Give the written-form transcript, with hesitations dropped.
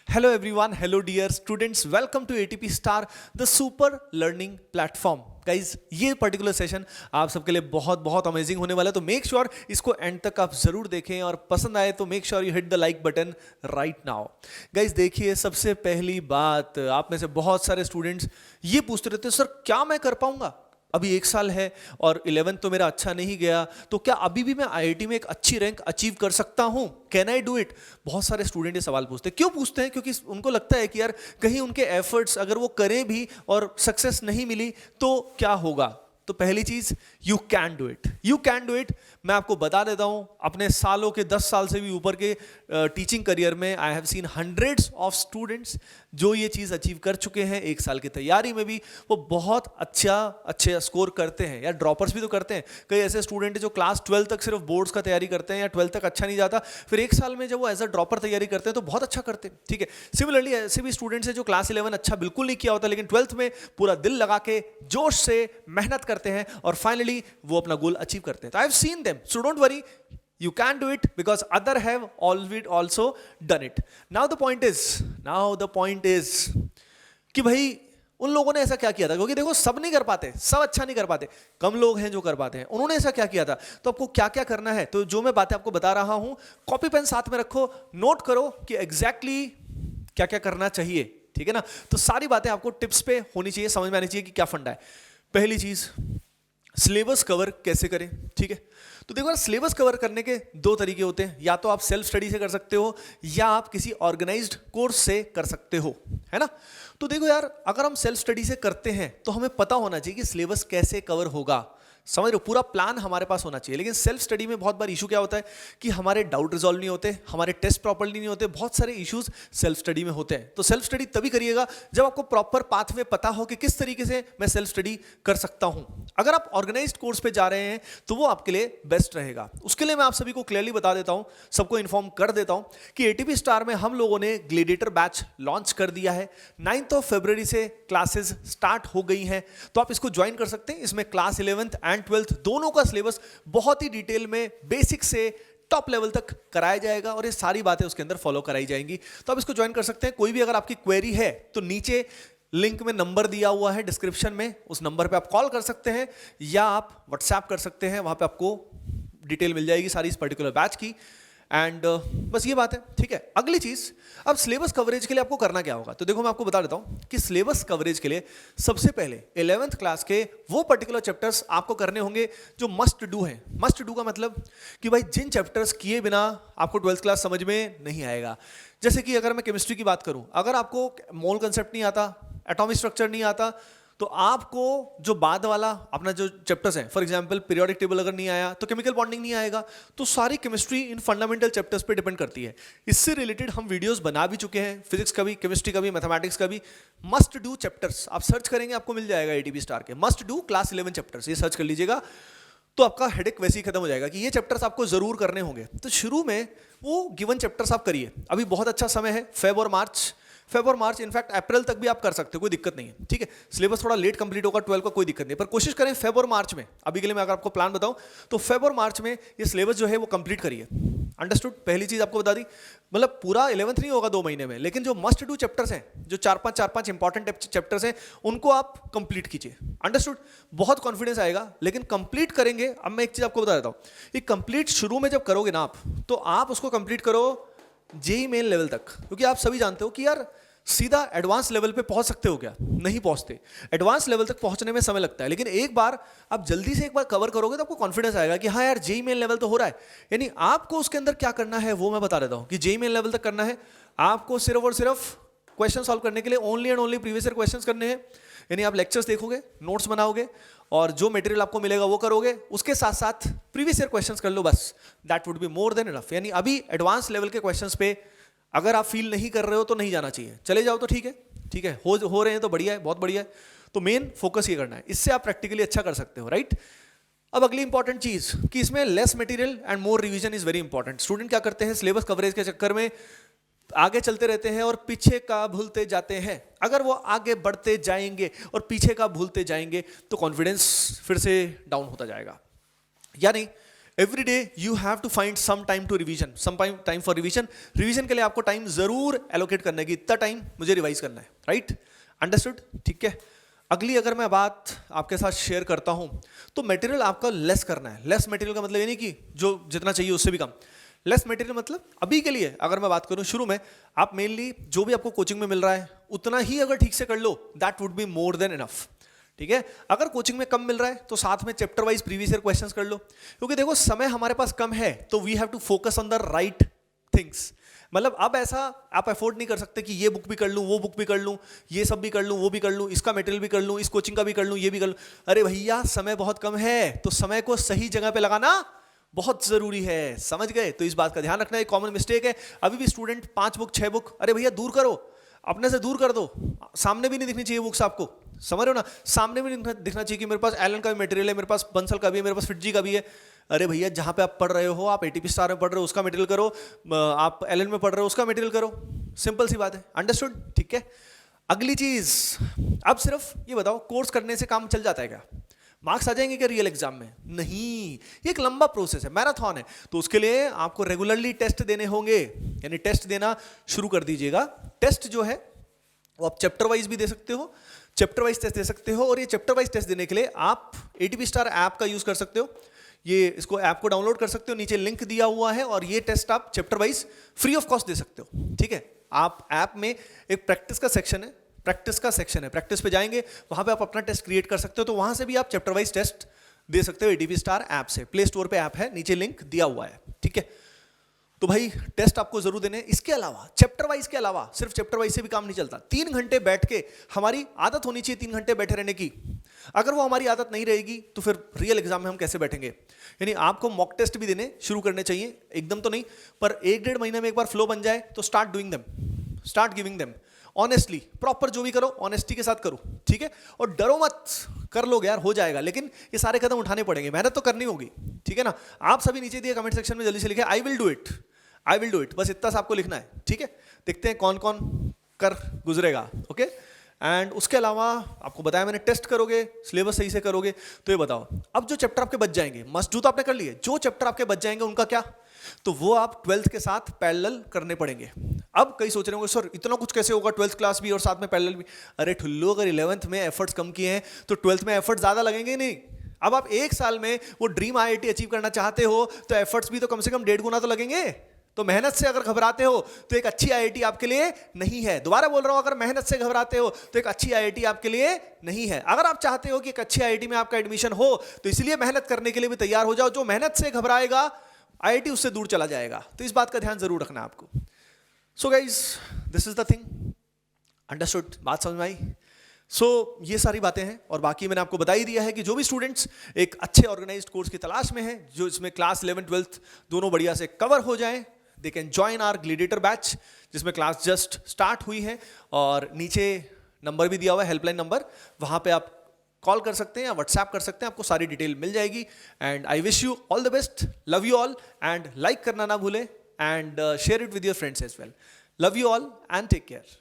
Hello everyone, hello dear students, welcome to ATP Star, the super learning platform. Guys ये particular session आप सबके लिए बहुत बहुत अमेजिंग होने वाला है, तो मेक श्योर इसको एंड तक आप जरूर देखें और पसंद आए तो make sure you hit the like button right now. Guys देखिए, सबसे पहली बात, आप में से बहुत सारे स्टूडेंट्स ये पूछते रहते हैं सर क्या मैं कर पाऊंगा, अभी 1 साल है और 11th तो मेरा अच्छा नहीं गया, तो क्या अभी भी मैं आईआईटी में एक अच्छी रैंक अचीव कर सकता हूं, कैन आई डू इट. बहुत सारे स्टूडेंट ये सवाल पूछते हैं. क्यों पूछते हैं? क्योंकि उनको लगता है कि यार कहीं उनके एफर्ट्स अगर वो करें भी और सक्सेस नहीं मिली तो क्या होगा. तो पहली चीज, you can do it, you can do it. मैं आपको बता देता हूं, अपने सालों के 10 साल से भी ऊपर के टीचिंग करियर में I have seen hundreds of students जो ये चीज़ अचीव कर चुके हैं. 1 साल की तैयारी में भी वो बहुत अच्छे स्कोर करते हैं. यार ड्रॉपर्स भी तो करते हैं. कई ऐसे स्टूडेंट जो क्लास 12 तक सिर्फ बोर्ड्स का तैयारी करते हैं या 12 तक अच्छा नहीं जाता, फिर 1 साल में जब वो एज अ ड्रॉपर तैयारी करते हैं तो बहुत अच्छा करते हैं. ठीक है, सिमिलरली ऐसे भी स्टूडेंट्स हैं जो क्लास 11 अच्छा बिल्कुल नहीं किया होता, लेकिन 12th में पूरा दिल लगा के जोश से मेहनत करते हैं और फाइनली वो अपना गोल अचीव करते हैं. तो I have seen them, so don't worry, you can do it because other have always also done it. now the point is कि भाई उन लोगों ने ऐसा क्या किया था, क्योंकि देखो सब नहीं कर पाते, सब अच्छा नहीं कर पाते, कम लोग हैं जो कर पाते हैं. उन्होंने ऐसा क्या किया था, तो आपको क्या क्या करना है, तो जो मैं बातें आपको बता रहा हूं, कॉपी पेन साथ में रखो, नोट करो कि एग्जैक्टली क्या क्या करना चाहिए. ठीक है ना. तो सारी बातें आपको टिप्स पे होनी चाहिए, समझ में आनी चाहिए कि क्या फंडा है. पहली चीज, सिलेबस कवर कैसे करें. ठीक है, तो देखो सिलेबस कवर करने के 2 तरीके होते हैं. या तो आप सेल्फ स्टडी से कर सकते हो या आप किसी ऑर्गेनाइज्ड कोर्स से कर सकते हो, है ना. तो देखो यार, अगर हम सेल्फ स्टडी से करते हैं तो हमें पता होना चाहिए कि सिलेबस कैसे कवर होगा. समझ रहे हो, पूरा प्लान हमारे पास होना चाहिए. लेकिन सेल्फ स्टडी में बहुत बार इशू क्या होता है कि हमारे डाउट रिजॉल्व नहीं होते, हमारे टेस्ट प्रॉपर्ली नहीं होते, बहुत सारे इश्यूज सेल्फ स्टडी में होते हैं. तो सेल्फ स्टडी तभी करिएगा जब आपको प्रॉपर पाथवे पता हो कि किस तरीके से मैं सेल्फ स्टडी कर सकता हूं. अगर आप ऑर्गेनाइज्ड कोर्स पे जा रहे हैं तो वो आपके लिए बेस्ट रहेगा. उसके लिए मैं आप सभी को क्लियरली बता देता हूं, सबको इन्फॉर्म कर देता हूं कि एटीपी स्टार में हम लोगों ने ग्लेडिएटर बैच लॉन्च कर दिया है. 9 फरवरी से क्लासेस स्टार्ट हो गई हैं, तो आप इसको ज्वाइन कर सकते हैं. इसमें क्लास 11th एंड 12th दोनों का सिलेबस बहुत ही डिटेल में बेसिक से टॉप लेवल तक कराया जाएगा और ये सारी बातें उसके अंदर फॉलो कराई जाएंगी. तो आप इसको ज्वाइन कर सकते हैं. कोई भी अगर आपकी क्वेरी है तो नीचे लिंक में नंबर दिया हुआ है डिस्क्रिप्शन में, उस नंबर पे आप कॉल कर सकते हैं या आप व्हाट्सएप कर सकते हैं. वहां पे आपको डिटेल मिल जाएगी सारी इस पर्टिकुलर बैच की. एंड बस ये बात है. ठीक है, अगली चीज, अब सिलेबस कवरेज के लिए आपको करना क्या होगा. तो देखो मैं आपको बता देता हूं कि सिलेबस कवरेज के लिए सबसे पहले 11th क्लास के वो पर्टिकुलर चैप्टर्स आपको करने होंगे जो मस्ट डू हैं. मस्ट डू का मतलब कि भाई जिन चैप्टर्स किए बिना आपको 12th क्लास समझ में नहीं आएगा. जैसे कि अगर मैं केमिस्ट्री की बात करूं, अगर आपको मोल कंसेप्ट नहीं आता, एटॉमिक स्ट्रक्चर नहीं आता, तो आपको जो बाद वाला अपना जो चैप्टर्स हैं, फॉर एग्जांपल पीरियोडिक टेबल अगर नहीं आया तो केमिकल बॉन्डिंग नहीं आएगा. तो सारी केमिस्ट्री इन फंडामेंटल चैप्टर्स पे डिपेंड करती है. इससे रिलेटेड हम वीडियोस बना भी चुके हैं, फिजिक्स का भी, केमिस्ट्री का भी, मैथमेटिक्स का भी. मस्ट डू चैप्टर्स आप सर्च करेंगे आपको मिल जाएगा एटीपी स्टार के, मस्ट डू क्लास 11 चैप्टर्स, ये सर्च कर लीजिएगा तो आपका हेडेक वैसे ही खत्म हो जाएगा कि ये चैप्टर्स आपको जरूर करने होंगे. तो शुरू में वो गिवन चैप्टर्स आप करिए. अभी बहुत अच्छा समय है, फेब और मार्च, इनफैक्ट अप्रैल तक भी आप कर सकते हो, कोई दिक्कत नहीं है. ठीक है, सिलेबस थोड़ा लेट कंप्लीट होगा 12 का, कोई दिक्कत नहीं, पर कोशिश करें फेब और मार्च में. अभी के लिए मैं अगर आपको प्लान बताऊं तो फेब और मार्च में ये सिलेबस जो है वो कंप्लीट करिए. अंडरस्टूड. पहली चीज आपको बता दी, मतलब पूरा 11th नहीं होगा 2 महीने में, लेकिन जो मस्ट डू चैप्टर्स हैं, जो 4-5 इंपॉर्टेंट चैप्टर्स हैं, उनको आप कंप्लीट कीजिए. अंडरस्टूड. बहुत कॉन्फिडेंस आएगा, लेकिन कंप्लीट करेंगे. अब मैं एक चीज आपको बता देता हूं, ये कंप्लीट शुरू में जब करोगे ना आप, तो आप उसको कंप्लीट करो जेई मेन लेवल तक, क्योंकि आप सभी जानते हो कि यार सीधा एडवांस लेवल पे पहुंच सकते हो क्या, नहीं पहुंचते. एडवांस लेवल तक पहुंचने में समय लगता है, लेकिन एक बार आप जल्दी से एक बार कवर करोगे तो आपको कॉन्फिडेंस आएगा कि हाँ यार जेई मेन लेवल तो हो रहा है. यानी आपको उसके अंदर क्या करना है वो मैं बता देता हूं कि जेई मेन लेवल तक करना है आपको सिर्फ और सिर्फ क्वेश्चन सॉल्व करने के लिए only and only previous year questions करने हैं. यानी आप लेक्चर्स देखोगे, नोट्स बनाओगे और जो मटेरियल आपको मिलेगा वो करोगे, उसके साथ साथ प्रीवियस ईयर क्वेश्चंस कर लो, बस that would be more than enough. यानी अभी एडवांस लेवल के क्वेश्चंस पे अगर आप फील नहीं कर रहे हो तो नहीं जाना चाहिए, चले जाओ तो ठीक है. ठीक है, हो रहे हैं तो बढ़िया है, बहुत बढ़िया है. तो मेन फोकस ये करना है, इससे आप प्रैक्टिकली अच्छा कर सकते हो, राइट. अब अगली इंपॉर्टेंट चीज कि इसमें less material and more revision is very important. Student क्या करते हैं, सिलेबस कवरेज के चक्कर में आगे चलते रहते हैं और पीछे का भूलते जाते हैं. अगर वो आगे बढ़ते जाएंगे और पीछे का भूलते जाएंगे तो कॉन्फिडेंस फिर से डाउन होता जाएगा. यानी every day you have to find some time to revision, some time for revision. Revision के लिए आपको टाइम जरूर एलोकेट करना है कि इतना टाइम मुझे रिवाइज करना है, राइट? अंडरस्टूड? ठीक है। अगली अगर मैं बात आपके साथ शेयर करता हूं तो मटेरियल आपका लेस करना है। लेस मटेरियल का मतलब ये नहीं कि जो जितना चाहिए उससे भी कम। लेस मटेरियल मतलब अभी के लिए अगर मैं बात करूं, शुरू में आप मेनली जो भी आपको कोचिंग में मिल रहा है उतना ही अगर ठीक से कर लो, that would be more than enough. ठीक है। अगर कोचिंग में कम मिल रहा है तो साथ में chapter wise previous year questions कर लो, क्योंकि देखो समय हमारे पास कम है तो we have to focus on the right things. मतलब अब ऐसा आप अफोर्ड नहीं कर सकते कि ये बुक भी कर लूं, वो बुक भी कर लूं, ये सब भी कर लूं, वो भी कर लूं, इसका मटेरियल भी कर लूं, इस कोचिंग का भी कर लूं, ये भी कर लूं। अरे भैया समय बहुत कम है तो समय को सही जगह पे लगाना बहुत जरूरी है, समझ गए? तो इस बात का ध्यान रखना। एक कॉमन मिस्टेक है अभी भी स्टूडेंट 5 बुक 6 बुक, अरे भैया दूर करो, अपने से दूर कर दो, सामने भी नहीं दिखनी चाहिए बुक्स आपको, समझ रहे हो ना? सामने भी नहीं दिखना चाहिए कि मेरे पास एलन का भी मटेरियल है, मेरे पास बंसल का भी है, मेरे पास फिटजी का भी है। अरे भैया जहां पे आप पढ़ रहे हो, आप एटीपी स्टार में पढ़ रहे हो उसका मटेरियल करो, आप एलन में पढ़ रहे हो उसका मटेरियल करो, सिंपल सी बात है। अंडरस्टूड? ठीक है। अगली चीज, अब सिर्फ ये बताओ कोर्स करने से काम चल जाता है क्या? मार्क्स आ जाएंगे क्या रियल एग्जाम में? नहीं, ये एक लंबा प्रोसेस है, मैराथन है। तो उसके लिए आपको रेगुलरली टेस्ट देने होंगे, यानी टेस्ट देना शुरू कर दीजिएगा। टेस्ट जो है वो आप चैप्टर वाइज भी दे सकते हो, चैप्टर वाइज टेस्ट दे सकते हो, और ये चैप्टर वाइज टेस्ट देने के लिए आप एटीपी स्टार ऐप का यूज कर सकते हो। ये इसको ऐप को डाउनलोड कर सकते हो, नीचे लिंक दिया हुआ है, और ये टेस्ट आप chapter wise free of cost दे सकते हो। ठीक है। आप ऐप में एक प्रैक्टिस का सेक्शन है, प्रैक्टिस पे जाएंगे, वहां पे आप अपना टेस्ट क्रिएट कर सकते हो, तो वहां से भी आप चैप्टर वाइज टेस्ट दे सकते हो एटीपी स्टार ऐप से। प्ले स्टोर पे ऐप है, नीचे लिंक दिया हुआ है। ठीक है। तो भाई टेस्ट आपको जरूर देने। इसके अलावा चैप्टर वाइज के अलावा सिर्फ चैप्टर वाइज से भी काम नहीं चलता। 3 घंटे बैठ के, हमारी आदत होनी चाहिए 3 घंटे बैठे रहने की। अगर वो हमारी आदत नहीं रहेगी तो फिर रियल एग्जाम में हम कैसे बैठेंगे? यानी आपको मॉक टेस्ट भी देने शुरू करने चाहिए, एकदम तो नहीं, पर 1-1.5 महीने में एक बार फ्लो बन जाए तो start doing them, start giving them honestly. Proper जो भी करो ऑनेस्टी के साथ करो, ठीक है? और डरो मत, कर लोगे यार, हो जाएगा। लेकिन ये सारे कदम उठाने पड़ेंगे, मेहनत तो करनी होगी, ठीक है ना? आप सभी नीचे दिए कमेंट सेक्शन में जल्दी से लिखे I will do it, I will do it, बस इतना सा आपको लिखना है, ठीक है? देखते हैं कौन कौन कर गुजरेगा, ओके? एंड उसके अलावा आपको बताया मैंने, टेस्ट करोगे, सिलेबस सही से करोगे, तो ये बताओ अब जो चैप्टर आपके बच जाएंगे, मस्ट डू तो आपने कर लिए, जो चैप्टर आपके बच जाएंगे उनका क्या? तो वो आप 12th के साथ पैरेलल करने पड़ेंगे। अब कई सोच रहे होंगे सर इतना कुछ कैसे होगा, 12th क्लास भी और साथ में पैरेलल भी? अरे ठुल्लू, अगर 11th में एफर्ट्स कम किए हैं तो 12th में एफर्ट्स ज्यादा लगेंगे नहीं? अब आप 1 साल में वो ड्रीम आईआईटी अचीव करना चाहते हो तो एफर्ट्स भी तो कम से कम 1.5 गुना तो लगेंगे। तो मेहनत से अगर घबराते हो तो एक अच्छी आईआईटी आपके लिए नहीं है। दोबारा बोल रहा हूं, अगर मेहनत से घबराते हो तो एक अच्छी आईआईटी आपके लिए नहीं है। अगर आप चाहते हो कि एक अच्छी आईआईटी में आपका एडमिशन हो तो इसलिए मेहनत करने के लिए भी तैयार हो जाओ। जो मेहनत से घबराएगा आईआईटी उससे दूर चला जाएगा। तो इस बात का ध्यान जरूर रखना आपको। So guys, this is the thing. Understood? बात समझ में आई? सो ये सारी बातें हैं, और बाकी मैंने आपको बता ही दिया है कि जो भी स्टूडेंट्स एक अच्छे ऑर्गेनाइज्ड कोर्स की तलाश में हैं, जो इसमें क्लास 11 12th दोनों बढ़िया से कवर हो जाएं, they can join our gladiator batch, जिसमें क्लास जस्ट स्टार्ट हुई है। और नीचे नंबर भी दिया हुआ है, हेल्पलाइन नंबर, वहां पे आप कॉल कर सकते हैं या व्हाट्सएप कर सकते हैं, आपको सारी डिटेल मिल जाएगी। And I wish you all the best, love you all, and like करना ना भूलें, and share it with your friends as well. Love you all and take care.